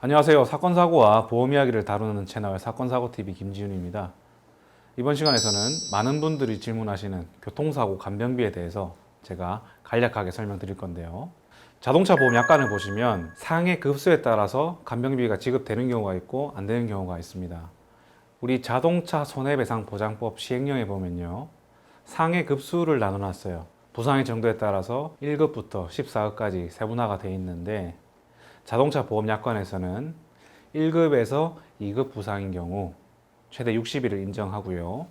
안녕하세요. 사건사고와 보험 이야기를 다루는 채널 사건사고TV 김지윤입니다. 이번 시간에서는 많은 분들이 질문하시는 교통사고 간병비에 대해서 제가 간략하게 설명드릴 건데요. 자동차 보험 약관을 보시면 상해 급수에 따라서 간병비가 지급되는 경우가 있고 안 되는 경우가 있습니다. 우리 자동차 손해배상보장법 시행령에 보면요, 상해 급수를 나눠놨어요. 부상의 정도에 따라서 1급부터 14급까지 세분화가 되어 있는데, 자동차 보험 약관에서는 1급에서 2급 부상인 경우 최대 60일을 인정하고요.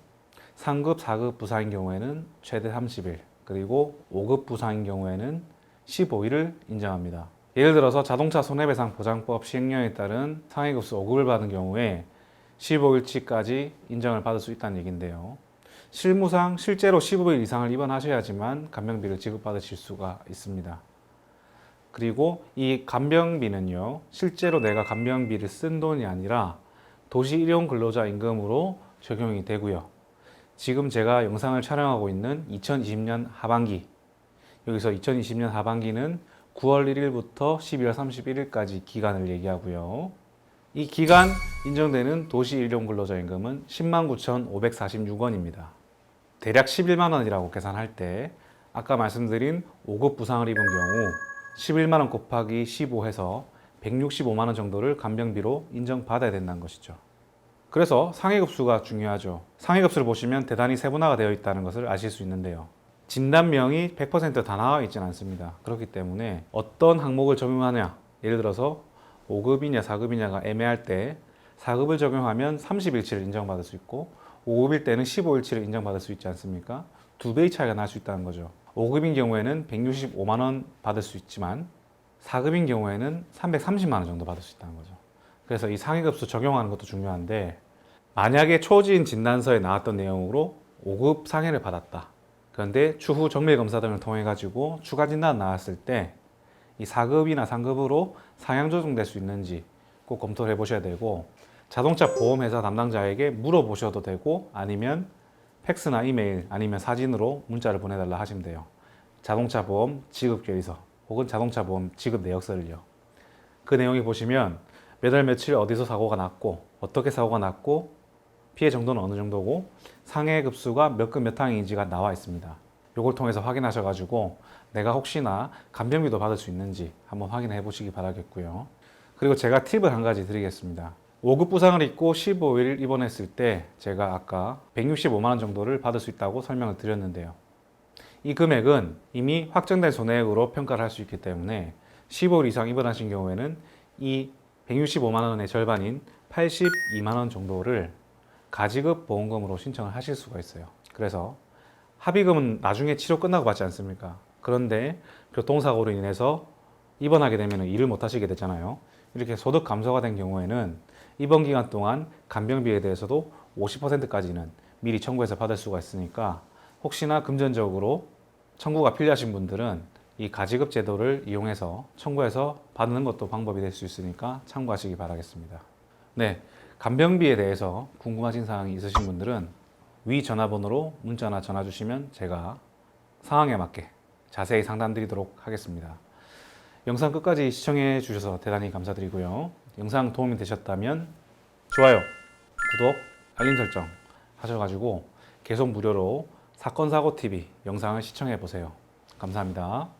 3급, 4급 부상인 경우에는 최대 30일, 그리고 5급 부상인 경우에는 15일을 인정합니다. 예를 들어서 자동차 손해배상보장법 시행령에 따른 상해급수 5급을 받은 경우에 15일치까지 인정을 받을 수 있다는 얘기인데요. 실무상 실제로 15일 이상을 입원하셔야지만 간병비를 지급받으실 수가 있습니다. 그리고 이 간병비는요, 실제로 내가 간병비를 쓴 돈이 아니라 도시일용근로자 임금으로 적용이 되고요. 지금 제가 영상을 촬영하고 있는 2020년 하반기, 여기서 2020년 하반기는 9월 1일부터 12월 31일까지 기간을 얘기하고요. 이 기간 인정되는 도시일용근로자 임금은 109,546원입니다. 대략 11만 원이라고 계산할 때 아까 말씀드린 5급 부상을 입은 경우 11만 원 곱하기 15 해서 165만 원 정도를 간병비로 인정받아야 된다는 것이죠. 그래서 상해급수가 중요하죠. 상해급수를 보시면 대단히 세분화가 되어 있다는 것을 아실 수 있는데요. 진단명이 100%다 나와 있지는 않습니다. 그렇기 때문에 어떤 항목을 적용하냐, 예를 들어서 5급이냐 4급이냐가 애매할 때 4급을 적용하면 30일치를 인정받을 수 있고 5급일 때는 15일치를 인정받을 수 있지 않습니까? 두 배의 차이가 날 수 있다는 거죠. 5급인 경우에는 165만 원 받을 수 있지만 4급인 경우에는 330만 원 정도 받을 수 있다는 거죠. 그래서 이 상해급수 적용하는 것도 중요한데, 만약에 초지인 진단서에 나왔던 내용으로 5급 상해를 받았다. 그런데 추후 정밀검사 등을 통해 가지고 추가 진단 나왔을 때 이 4급이나 3급으로 상향 조정될 수 있는지 꼭 검토를 해보셔야 되고, 자동차 보험회사 담당자에게 물어보셔도 되고, 아니면 팩스나 이메일 아니면 사진으로 문자를 보내달라 하시면 돼요. 자동차 보험 지급 결의서 혹은 자동차 보험 지급 내역서를요. 그 내용에 보시면 몇 월 며칠 어디서 사고가 났고 어떻게 사고가 났고 피해 정도는 어느 정도고 상해 급수가 몇 급 몇 항인지가 나와 있습니다. 이걸 통해서 확인하셔가지고 내가 혹시나 간병비도 받을 수 있는지 한번 확인해 보시기 바라겠고요. 그리고 제가 팁을 한 가지 드리겠습니다. 5급 부상을 입고 15일 입원했을 때 제가 아까 165만 원 정도를 받을 수 있다고 설명을 드렸는데요. 이 금액은 이미 확정된 손해액으로 평가를 할 수 있기 때문에 15일 이상 입원하신 경우에는 이 165만 원의 절반인 82만 원 정도를 가지급 보험금으로 신청을 하실 수가 있어요. 그래서 합의금은 나중에 치료 끝나고 받지 않습니까? 그런데 교통사고로 인해서 입원하게 되면 일을 못 하시게 되잖아요. 이렇게 소득 감소가 된 경우에는 입원 기간 동안 간병비에 대해서도 50%까지는 미리 청구해서 받을 수가 있으니까, 혹시나 금전적으로 청구가 필요하신 분들은 이 가지급 제도를 이용해서 청구해서 받는 것도 방법이 될 수 있으니까 참고하시기 바라겠습니다. 네, 간병비에 대해서 궁금하신 사항이 있으신 분들은 위 전화번호로 문자나 전화 주시면 제가 상황에 맞게 자세히 상담드리도록 하겠습니다. 영상 끝까지 시청해 주셔서 대단히 감사드리고요. 영상 도움이 되셨다면 좋아요, 구독, 알림 설정 하셔가지고 계속 무료로 사건사고TV 영상을 시청해 보세요. 감사합니다.